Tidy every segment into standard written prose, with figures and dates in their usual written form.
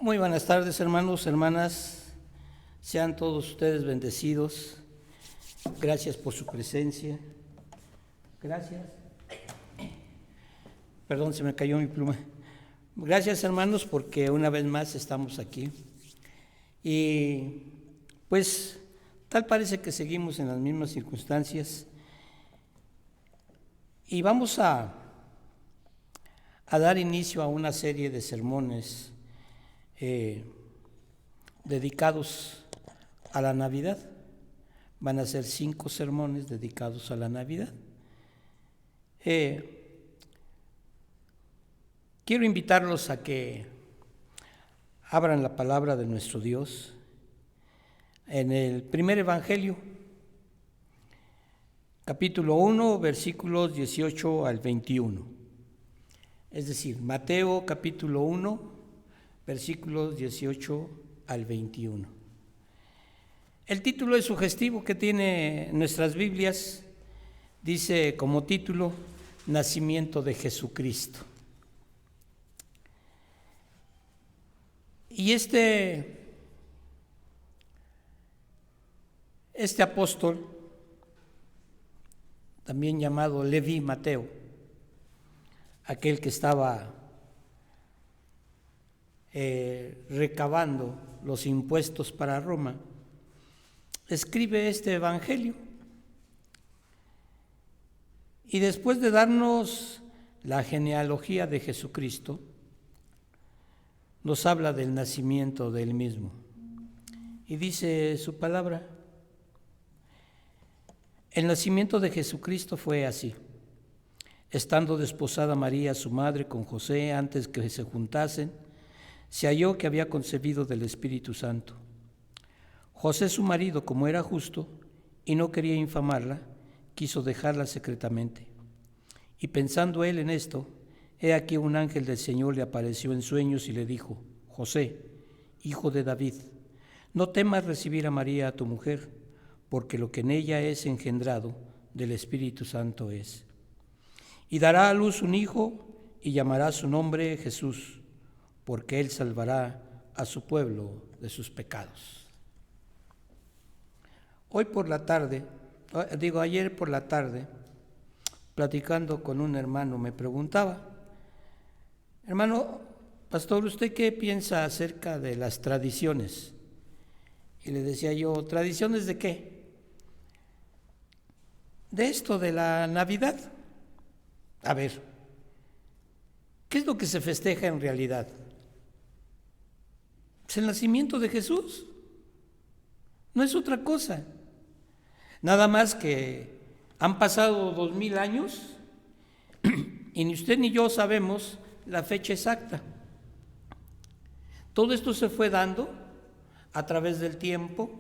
Muy buenas tardes, hermanos, hermanas. Sean todos ustedes bendecidos. Gracias por su presencia. Gracias. Perdón, se me cayó mi pluma. Gracias, hermanos, porque una vez más estamos aquí. Y pues tal parece que seguimos en las mismas circunstancias. Y vamos a dar inicio a una serie de sermones dedicados a la Navidad. Van a ser 5 sermones dedicados a la Navidad. Quiero invitarlos a que abran la palabra de nuestro Dios en el primer Evangelio, capítulo 1, versículos 18 al 21. Es decir, Mateo capítulo 1, versículos 18 al 21. El título es sugestivo que tiene nuestras Biblias. Dice como título, Nacimiento de Jesucristo. Y este apóstol, también llamado Leví Mateo, aquel que estaba recabando los impuestos para Roma, escribe este evangelio. Y después de darnos la genealogía de Jesucristo, nos habla del nacimiento de él mismo. Y dice su palabra: el nacimiento de Jesucristo fue así. Estando desposada María, su madre, con José, antes que se juntasen, se halló que había concebido del Espíritu Santo. José, su marido, como era justo y no quería infamarla, quiso dejarla secretamente. Y pensando él en esto, he aquí un ángel del Señor le apareció en sueños y le dijo: José, hijo de David, no temas recibir a María, tu mujer, porque lo que en ella es engendrado del Espíritu Santo es. Y dará a luz un hijo y llamará su nombre Jesús, porque él salvará a su pueblo de sus pecados. Ayer por la tarde, platicando con un hermano, me preguntaba: hermano, pastor, ¿usted qué piensa acerca de las tradiciones? Y le decía yo: ¿tradiciones de qué? De esto, de la Navidad. A ver, ¿qué es lo que se festeja en realidad? Es el nacimiento de Jesús. No es otra cosa. Nada más que han pasado 2000 años y ni usted ni yo sabemos la fecha exacta. Todo esto se fue dando a través del tiempo,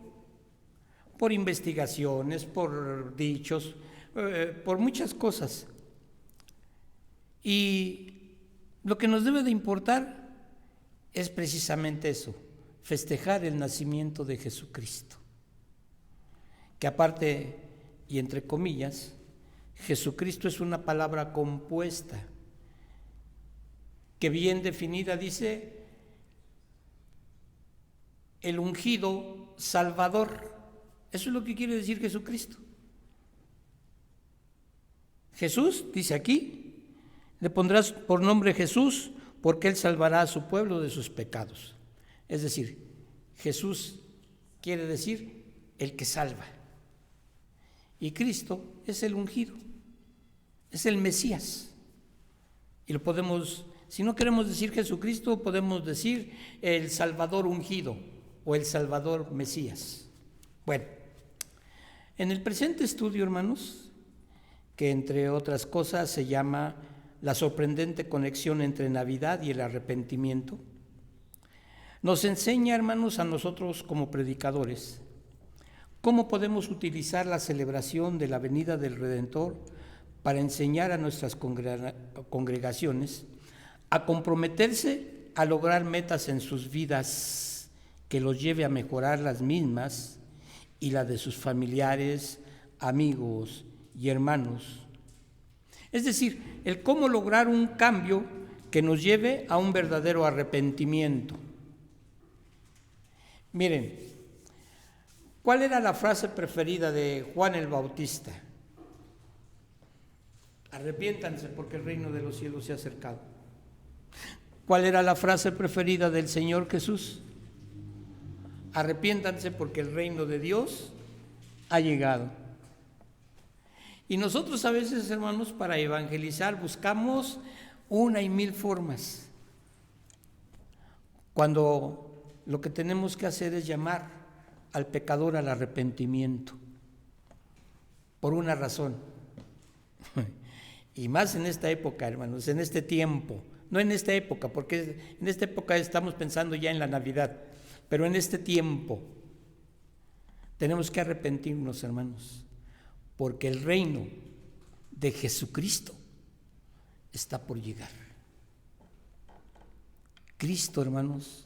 por investigaciones, por dichos, por muchas cosas. Y lo que nos debe de importar es precisamente eso, festejar el nacimiento de Jesucristo. Que aparte, y entre comillas, Jesucristo es una palabra compuesta, que bien definida dice: el ungido Salvador. Eso es lo que quiere decir Jesucristo. Jesús, dice aquí, le pondrás por nombre Jesús, porque él salvará a su pueblo de sus pecados. Es decir, Jesús quiere decir el que salva. Y Cristo es el ungido, es el Mesías. Y lo podemos, si no queremos decir Jesucristo, podemos decir el Salvador ungido o el Salvador Mesías. Bueno, en el presente estudio, hermanos, que entre otras cosas se llama la sorprendente conexión entre Navidad y el arrepentimiento, nos enseña, hermanos, a nosotros como predicadores, cómo podemos utilizar la celebración de la venida del Redentor para enseñar a nuestras congregaciones a comprometerse a lograr metas en sus vidas que los lleve a mejorar las mismas y la de sus familiares, amigos y hermanos. Es decir, el cómo lograr un cambio que nos lleve a un verdadero arrepentimiento. Miren, ¿cuál era la frase preferida de Juan el Bautista? Arrepiéntanse porque el reino de los cielos se ha acercado. ¿Cuál era la frase preferida del Señor Jesús? Arrepiéntanse porque el reino de Dios ha llegado. Y nosotros a veces, hermanos, para evangelizar buscamos una y mil formas, cuando lo que tenemos que hacer es llamar al pecador al arrepentimiento, por una razón. Y más en esta época, hermanos, en este tiempo, no en esta época, porque en esta época estamos pensando ya en la Navidad, pero en este tiempo tenemos que arrepentirnos, hermanos, porque el reino de Jesucristo está por llegar. Cristo, hermanos,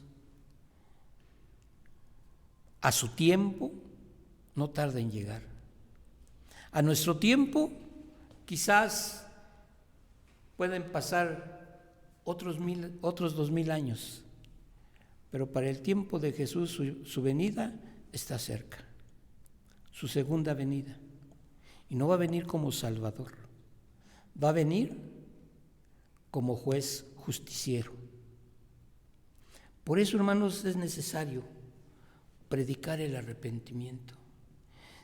a su tiempo no tarda en llegar. A nuestro tiempo quizás pueden pasar otros 2000 años, pero para el tiempo de Jesús su venida está cerca, su segunda venida. Y no va a venir como Salvador, va a venir como juez justiciero. Por eso, hermanos, es necesario predicar el arrepentimiento.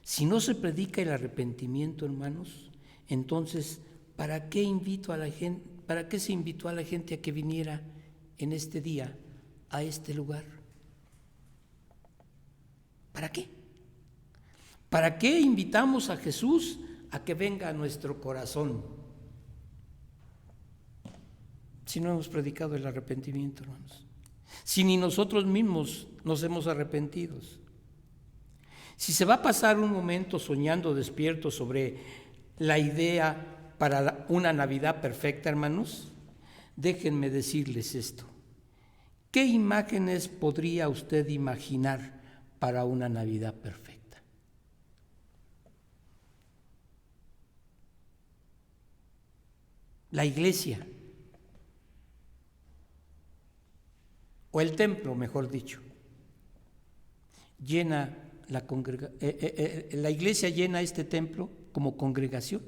Si no se predica el arrepentimiento, hermanos, entonces, ¿para qué se invitó a la gente a que viniera en este día a este lugar? ¿Para qué? ¿Para qué invitamos a Jesús a que venga a nuestro corazón si no hemos predicado el arrepentimiento, hermanos? Si ni nosotros mismos nos hemos arrepentido. Si se va a pasar un momento soñando despierto sobre la idea para una Navidad perfecta, hermanos, déjenme decirles esto. ¿Qué imágenes podría usted imaginar para una Navidad perfecta? La iglesia, o el templo, mejor dicho, llena la iglesia llena este templo como congregación.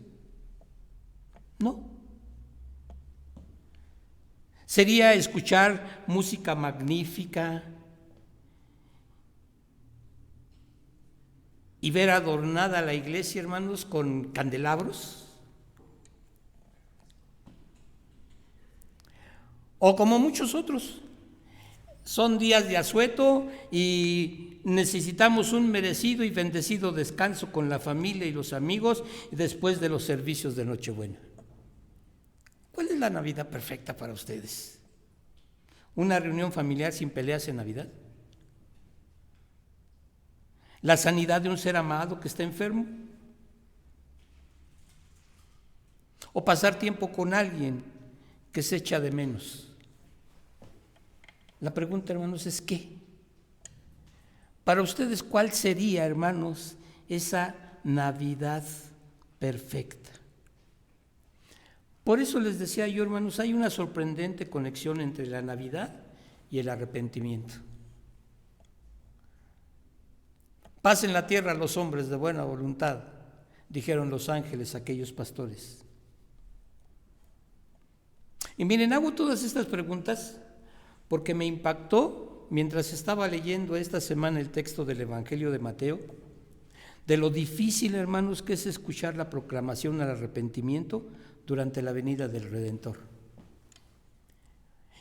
No. Sería escuchar música magnífica y ver adornada la iglesia, hermanos, con candelabros. O como muchos otros, son días de asueto y necesitamos un merecido y bendecido descanso con la familia y los amigos después de los servicios de Nochebuena. ¿Cuál es la Navidad perfecta para ustedes? ¿Una reunión familiar sin peleas en Navidad? ¿La sanidad de un ser amado que está enfermo? ¿O pasar tiempo con alguien que se echa de menos? La pregunta, hermanos, es ¿qué? Para ustedes, ¿cuál sería, hermanos, esa Navidad perfecta? Por eso les decía yo, hermanos, hay una sorprendente conexión entre la Navidad y el arrepentimiento. Paz en la tierra a los hombres de buena voluntad, dijeron los ángeles a aquellos pastores. Y miren, hago todas estas preguntas porque me impactó mientras estaba leyendo esta semana el texto del Evangelio de Mateo, de lo difícil, hermanos, que es escuchar la proclamación al arrepentimiento durante la venida del Redentor.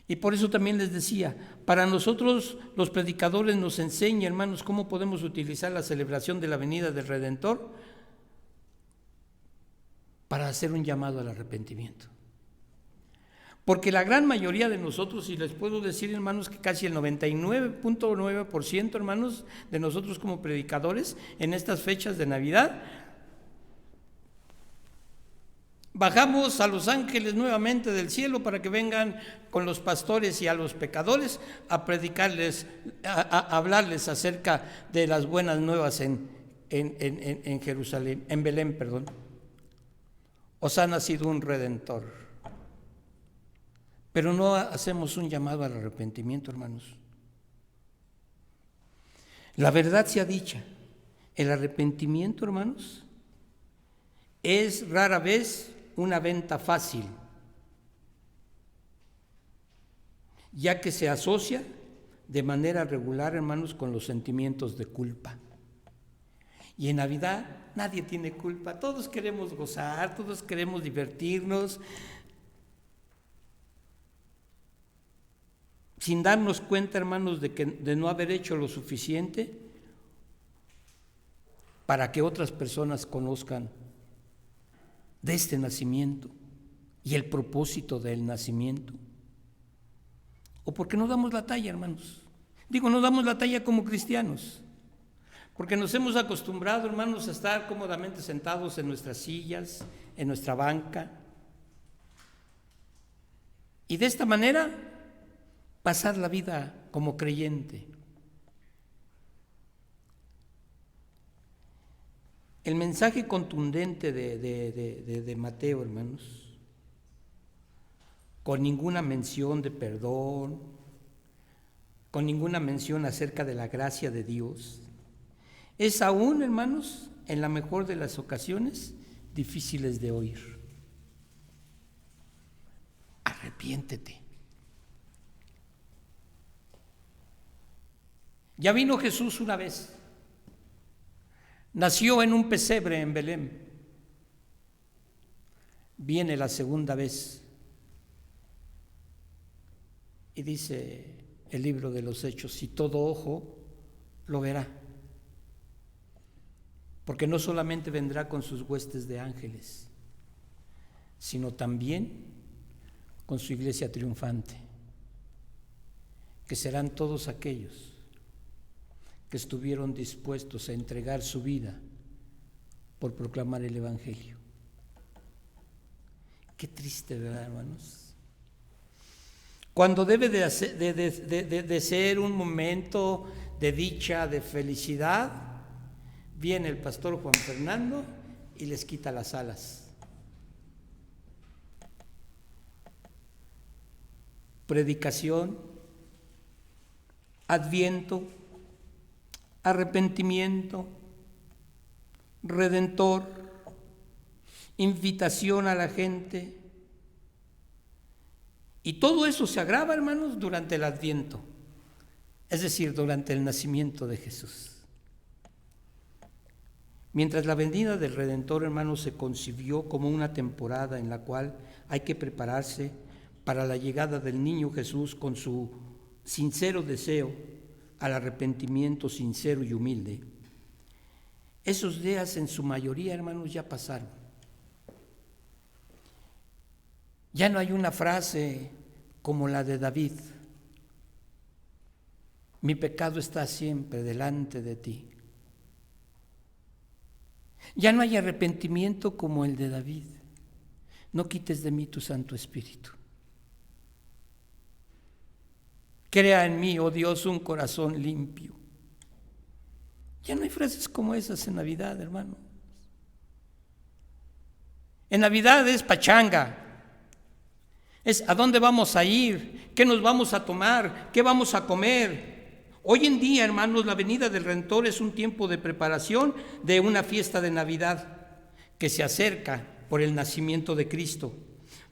Y por eso también les decía, para nosotros los predicadores nos enseña, hermanos, cómo podemos utilizar la celebración de la venida del Redentor para hacer un llamado al arrepentimiento. Porque la gran mayoría de nosotros, y les puedo decir, hermanos, que casi el 99.9%, hermanos, de nosotros como predicadores en estas fechas de Navidad, bajamos a los ángeles nuevamente del cielo para que vengan con los pastores y a los pecadores a predicarles, a hablarles acerca de las buenas nuevas en Jerusalén, en Belén, perdón. Os ha nacido un Redentor. Pero no hacemos un llamado al arrepentimiento, hermanos. La verdad sea dicha, el arrepentimiento, hermanos, es rara vez una venta fácil, ya que se asocia de manera regular, hermanos, con los sentimientos de culpa. Y en Navidad nadie tiene culpa, todos queremos gozar, todos queremos divertirnos, sin darnos cuenta, hermanos, de no haber hecho lo suficiente para que otras personas conozcan de este nacimiento y el propósito del nacimiento. ¿O porque no damos la talla, hermanos? Digo, no damos la talla como cristianos, porque nos hemos acostumbrado, hermanos, a estar cómodamente sentados en nuestras sillas, en nuestra banca, y de esta manera pasar la vida como creyente. El mensaje contundente de Mateo, hermanos, con ninguna mención de perdón, con ninguna mención acerca de la gracia de Dios, es aún, hermanos, en la mejor de las ocasiones, difíciles de oír. Arrepiéntete. Ya vino Jesús una vez, nació en un pesebre en Belén, viene la segunda vez y dice el libro de los Hechos, y todo ojo lo verá, porque no solamente vendrá con sus huestes de ángeles, sino también con su iglesia triunfante, que serán todos aquellos que estuvieron dispuestos a entregar su vida por proclamar el Evangelio. Qué triste, ¿verdad, hermanos? Cuando debe de ser un momento de dicha, de felicidad, viene el pastor Juan Fernando y les quita las alas. Predicación, Adviento, arrepentimiento, redentor, invitación a la gente. Y todo eso se agrava, hermanos, durante el Adviento, es decir, durante el nacimiento de Jesús. Mientras la venida del Redentor, hermanos, se concibió como una temporada en la cual hay que prepararse para la llegada del niño Jesús con su sincero deseo al arrepentimiento sincero y humilde. Esos días en su mayoría, hermanos, ya pasaron. Ya no hay una frase como la de David: mi pecado está siempre delante de ti. Ya no hay arrepentimiento como el de David: no quites de mí tu Santo Espíritu. Crea en mí, oh Dios, un corazón limpio. Ya no hay frases como esas en Navidad, hermano. En Navidad es pachanga. Es a dónde vamos a ir, qué nos vamos a tomar, qué vamos a comer. Hoy en día, hermanos, la venida del Redentor es un tiempo de preparación de una fiesta de Navidad que se acerca por el nacimiento de Cristo.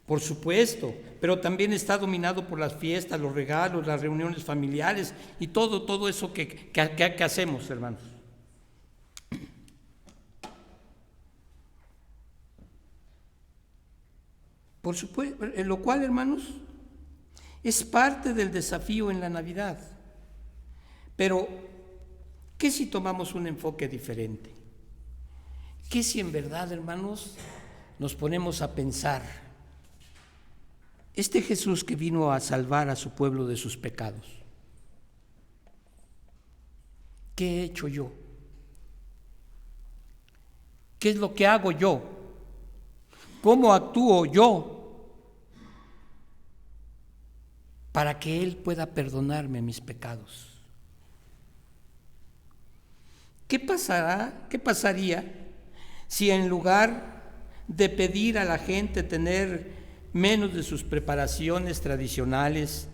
Por supuesto, pero también está dominado por las fiestas, los regalos, las reuniones familiares y todo eso que hacemos, hermanos. Por supuesto, lo cual, hermanos, es parte del desafío en la Navidad. Pero, ¿qué si tomamos un enfoque diferente? ¿Qué si en verdad, hermanos, nos ponemos a pensar? Este Jesús que vino a salvar a su pueblo de sus pecados, ¿qué he hecho yo? ¿Qué es lo que hago yo? ¿Cómo actúo yo para que Él pueda perdonarme mis pecados? ¿Qué pasaría si en lugar de pedir a la gente tener menos de sus preparaciones tradicionales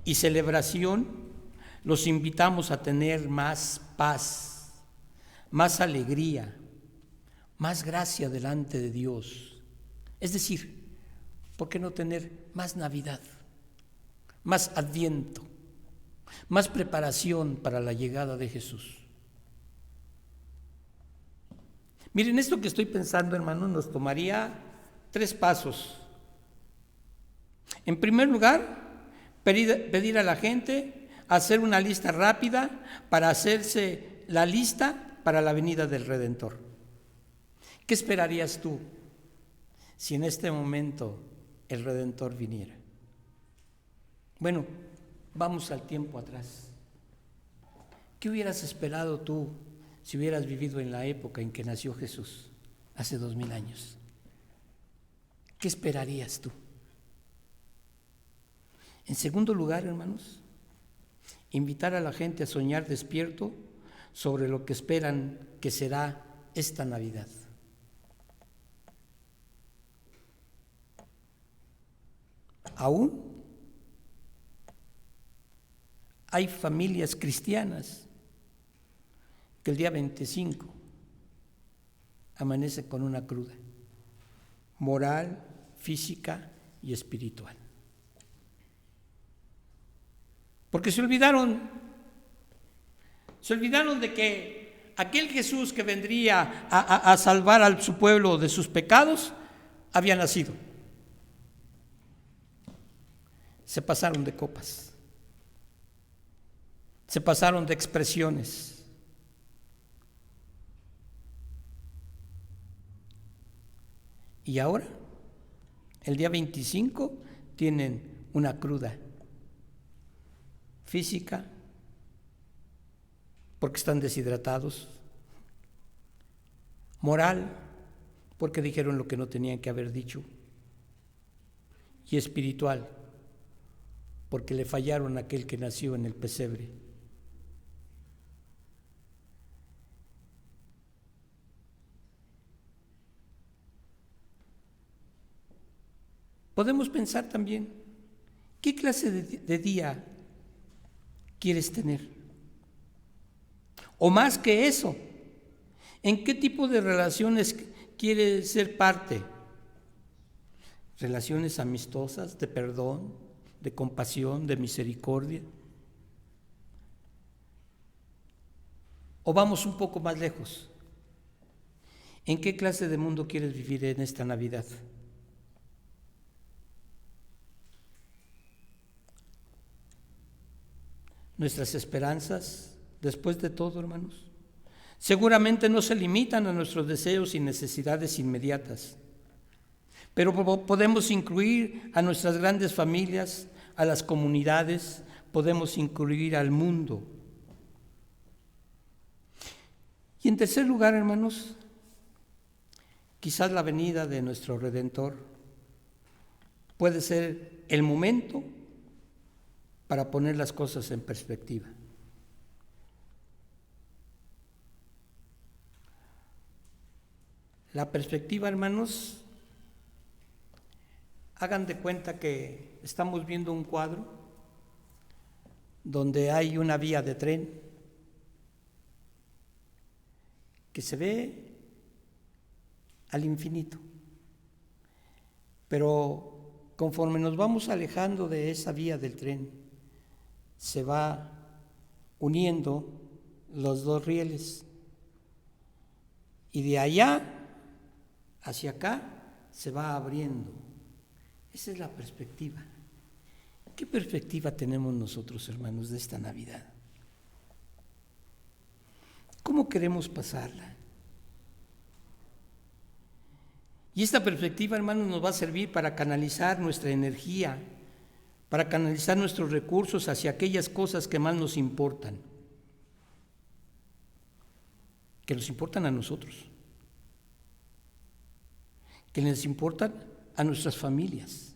y celebración, los invitamos a tener más paz, más alegría, más gracia delante de Dios. Es decir, ¿por qué no tener más Navidad, más Adviento, más preparación para la llegada de Jesús? Miren, esto que estoy pensando, hermanos, nos tomaría 3 pasos. En primer lugar, pedir a la gente hacer una lista rápida para hacerse la lista para la venida del Redentor. ¿Qué esperarías tú si en este momento el Redentor viniera? Bueno, vamos al tiempo atrás. ¿Qué hubieras esperado tú si hubieras vivido en la época en que nació Jesús, hace 2000 años? ¿Qué esperarías tú? En segundo lugar, hermanos, invitar a la gente a soñar despierto sobre lo que esperan que será esta Navidad. Aún hay familias cristianas que el día 25 amanece con una cruda moral, física y espiritual. Porque se olvidaron de que aquel Jesús que vendría a salvar a su pueblo de sus pecados había nacido. Se pasaron de copas, se pasaron de expresiones. Y ahora, el día 25, tienen una cruda física, porque están deshidratados; moral, porque dijeron lo que no tenían que haber dicho; y espiritual, porque le fallaron a aquel que nació en el pesebre. Podemos pensar también, ¿qué clase de día quieres tener? O más que eso, ¿en qué tipo de relaciones quieres ser parte? ¿Relaciones amistosas, de perdón, de compasión, de misericordia? ¿O vamos un poco más lejos? ¿En qué clase de mundo quieres vivir en esta Navidad? Nuestras esperanzas, después de todo, hermanos, seguramente no se limitan a nuestros deseos y necesidades inmediatas, pero podemos incluir a nuestras grandes familias, a las comunidades, podemos incluir al mundo. Y en tercer lugar, hermanos, quizás la venida de nuestro Redentor puede ser el momento para poner las cosas en perspectiva. La perspectiva, hermanos, hagan de cuenta que estamos viendo un cuadro donde hay una vía de tren que se ve al infinito, pero conforme nos vamos alejando de esa vía del tren, se va uniendo los 2 rieles, y de allá hacia acá se va abriendo. Esa es la perspectiva. ¿Qué perspectiva tenemos nosotros, hermanos, de esta Navidad? ¿Cómo queremos pasarla? Y esta perspectiva, hermanos, nos va a servir para canalizar nuestra energía, para canalizar nuestros recursos hacia aquellas cosas que más nos importan, que nos importan a nosotros, que les importan a nuestras familias,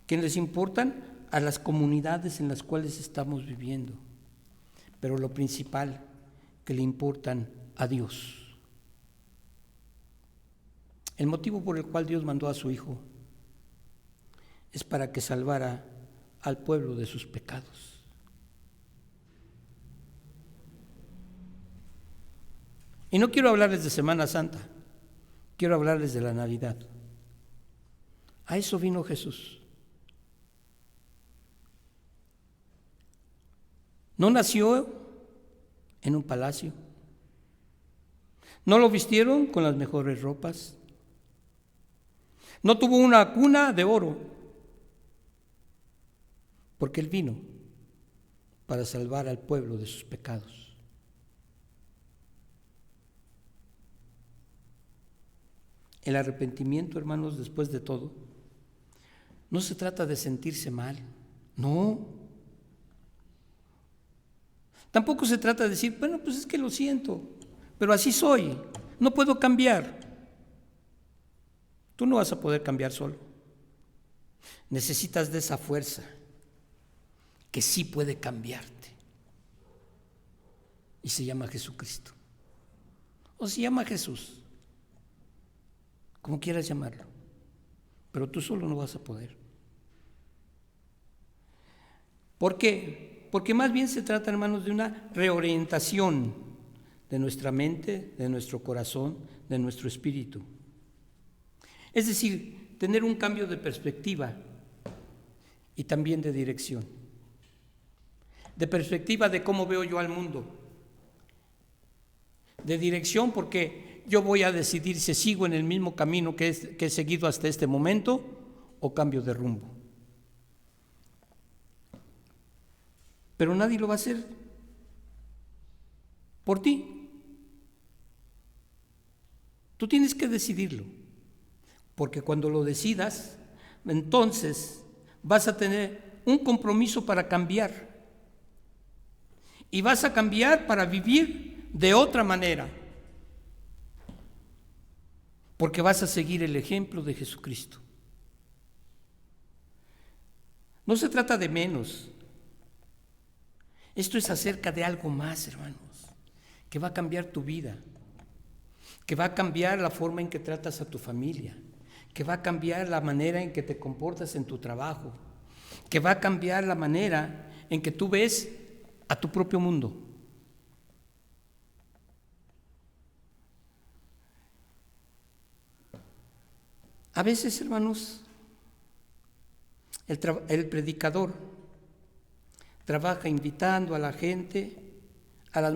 que les importan a las comunidades en las cuales estamos viviendo, pero lo principal, que le importan a Dios. El motivo por el cual Dios mandó a su Hijo es para que salvara al pueblo de sus pecados. Y no quiero hablarles de Semana Santa, quiero hablarles de la Navidad. A eso vino Jesús. No nació en un palacio, no lo vistieron con las mejores ropas, no tuvo una cuna de oro, porque Él vino para salvar al pueblo de sus pecados. El arrepentimiento, hermanos, después de todo, no se trata de sentirse mal, no. Tampoco se trata de decir, bueno, pues es que lo siento, pero así soy, no puedo cambiar. Tú no vas a poder cambiar solo. Necesitas de esa fuerza que sí puede cambiarte. Y se llama Jesucristo. O se llama Jesús, como quieras llamarlo. Pero tú solo no vas a poder. ¿Por qué? Porque más bien se trata, hermanos, de una reorientación de nuestra mente, de nuestro corazón, de nuestro espíritu. Es decir, tener un cambio de perspectiva y también de dirección. De perspectiva de cómo veo yo al mundo. De dirección porque yo voy a decidir si sigo en el mismo camino que he seguido hasta este momento o cambio de rumbo. Pero nadie lo va a hacer por ti. Tú tienes que decidirlo, porque cuando lo decidas, entonces vas a tener un compromiso para cambiar. Y vas a cambiar para vivir de otra manera, porque vas a seguir el ejemplo de Jesucristo. No se trata de menos. Esto es acerca de algo más, hermanos, que va a cambiar tu vida, que va a cambiar la forma en que tratas a tu familia, que va a cambiar la manera en que te comportas en tu trabajo, que va a cambiar la manera en que tú ves a tu propio mundo. A veces, hermanos, el predicador trabaja invitando a la gente a las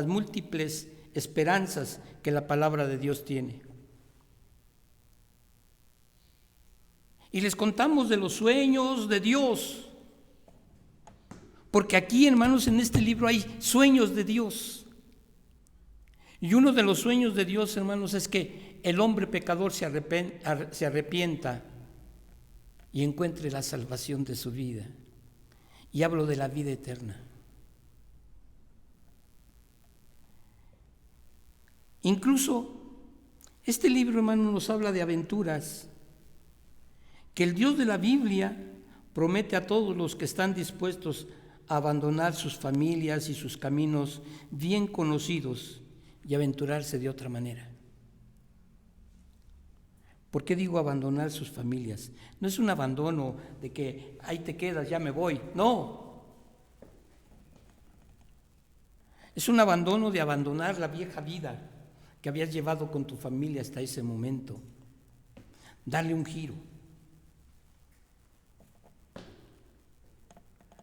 múltiples esperanzas que la palabra de Dios tiene. Y les contamos de los sueños de Dios, porque aquí, hermanos, en este libro hay sueños de Dios. Y uno de los sueños de Dios, hermanos, es que el hombre pecador se arrepienta y encuentre la salvación de su vida. Y hablo de la vida eterna. Incluso este libro, hermano, nos habla de aventuras que el Dios de la Biblia promete a todos los que están dispuestos a abandonar sus familias y sus caminos bien conocidos y aventurarse de otra manera. ¿Por qué digo abandonar sus familias? No es un abandono de que ahí te quedas, ya me voy. No. Es un abandono de abandonar la vieja vida que habías llevado con tu familia hasta ese momento. Darle un giro.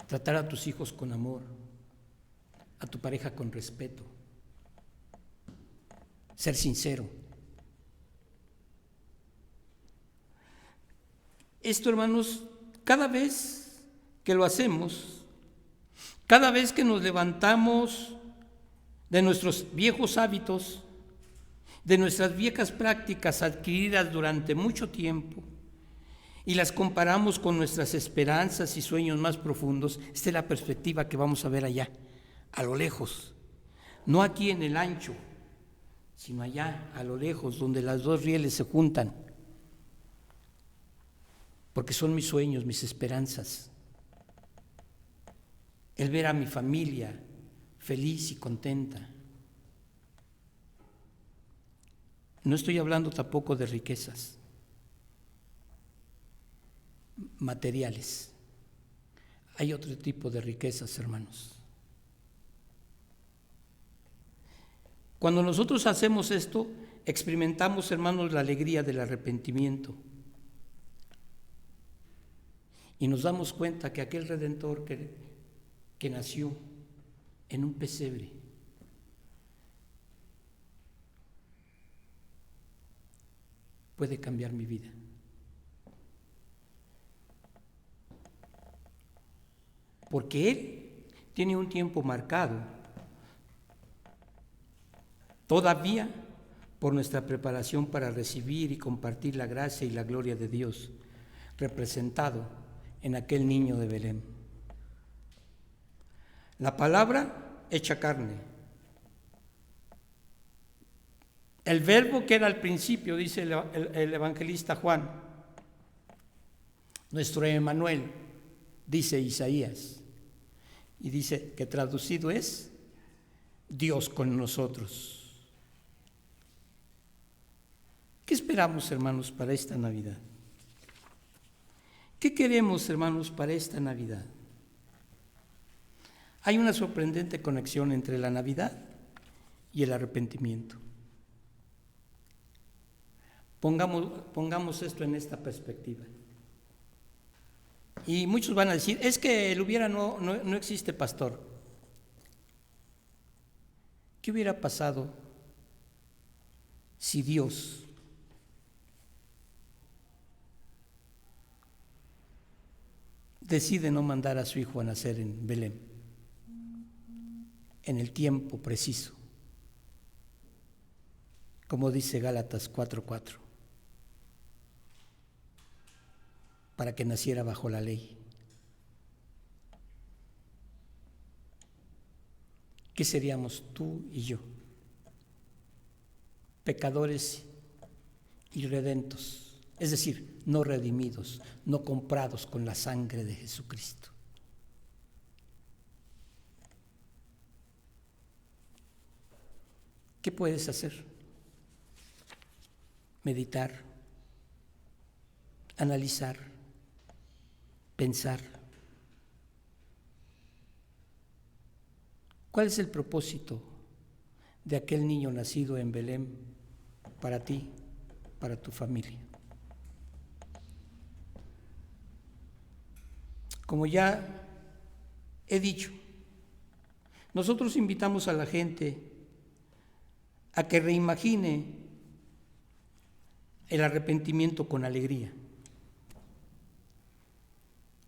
Tratar a tus hijos con amor, a tu pareja con respeto. Ser sincero. Esto, hermanos, cada vez que lo hacemos, cada vez que nos levantamos de nuestros viejos hábitos, de nuestras viejas prácticas adquiridas durante mucho tiempo, y las comparamos con nuestras esperanzas y sueños más profundos, esta es la perspectiva que vamos a ver allá, a lo lejos, no aquí en el ancho, sino allá, a lo lejos, donde las dos rieles se juntan. Porque son mis sueños, mis esperanzas. El ver a mi familia feliz y contenta. No estoy hablando tampoco de riquezas materiales. Hay otro tipo de riquezas, hermanos. Cuando nosotros hacemos esto, experimentamos, hermanos, la alegría del arrepentimiento. Y nos damos cuenta que aquel Redentor que nació en un pesebre, puede cambiar mi vida. Porque Él tiene un tiempo marcado, todavía por nuestra preparación para recibir y compartir la gracia y la gloria de Dios, representado en aquel niño de Belén. La palabra hecha carne. El verbo que era al principio, dice el evangelista Juan, nuestro Emmanuel, dice Isaías, y dice que traducido es Dios con nosotros. ¿Qué esperamos, hermanos, para esta Navidad? ¿Qué queremos, hermanos, para esta Navidad? Hay una sorprendente conexión entre la Navidad y el arrepentimiento. Pongamos esto en esta perspectiva. Y muchos van a decir, es que el hubiera no existe, pastor. ¿Qué hubiera pasado si Dios decide no mandar a su hijo a nacer en Belén en el tiempo preciso? Como dice Gálatas 4:4. Para que naciera bajo la ley. ¿Qué seríamos tú y yo? Pecadores irredentos, es decir, no redimidos, no comprados con la sangre de Jesucristo. ¿Qué puedes hacer? Meditar, analizar, pensar. ¿Cuál es el propósito de aquel niño nacido en Belén para ti, para tu familia? Como ya he dicho, nosotros invitamos a la gente a que reimagine el arrepentimiento con alegría.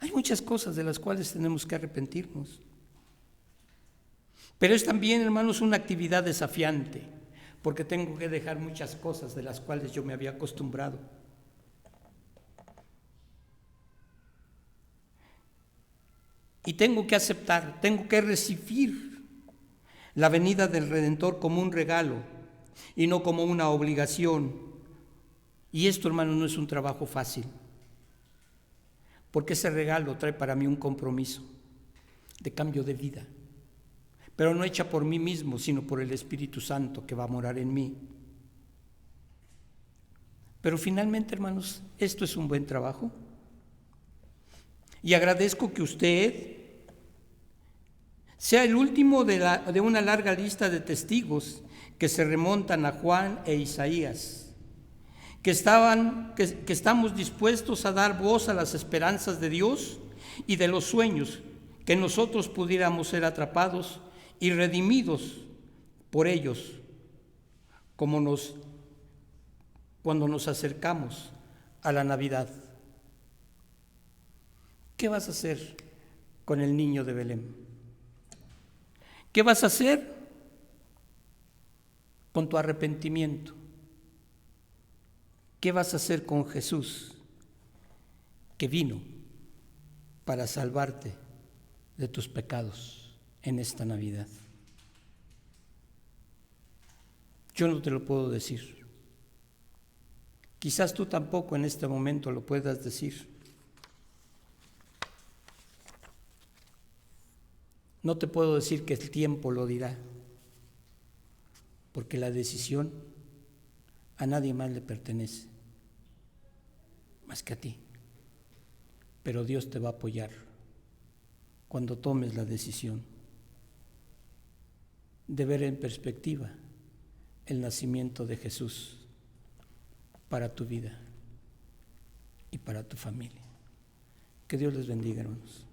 Hay muchas cosas de las cuales tenemos que arrepentirnos. Pero es también, hermanos, una actividad desafiante, porque tengo que dejar muchas cosas de las cuales yo me había acostumbrado. Y tengo que aceptar, tengo que recibir la venida del Redentor como un regalo y no como una obligación. Y esto, hermanos, no es un trabajo fácil, porque ese regalo trae para mí un compromiso de cambio de vida, pero no hecha por mí mismo, sino por el Espíritu Santo que va a morar en mí. Pero finalmente, hermanos, esto es un buen trabajo. Y agradezco que usted sea el último de una larga lista de testigos que se remontan a Juan e Isaías, que estamos dispuestos a dar voz a las esperanzas de Dios y de los sueños, que nosotros pudiéramos ser atrapados y redimidos por ellos, cuando nos acercamos a la Navidad. ¿Qué vas a hacer con el niño de Belén? ¿Qué vas a hacer con tu arrepentimiento? ¿Qué vas a hacer con Jesús, que vino para salvarte de tus pecados en esta Navidad? Yo no te lo puedo decir. Quizás tú tampoco en este momento lo puedas decir. No te puedo decir que el tiempo lo dirá, porque la decisión a nadie más le pertenece, más que a ti. Pero Dios te va a apoyar cuando tomes la decisión de ver en perspectiva el nacimiento de Jesús para tu vida y para tu familia. Que Dios les bendiga, hermanos.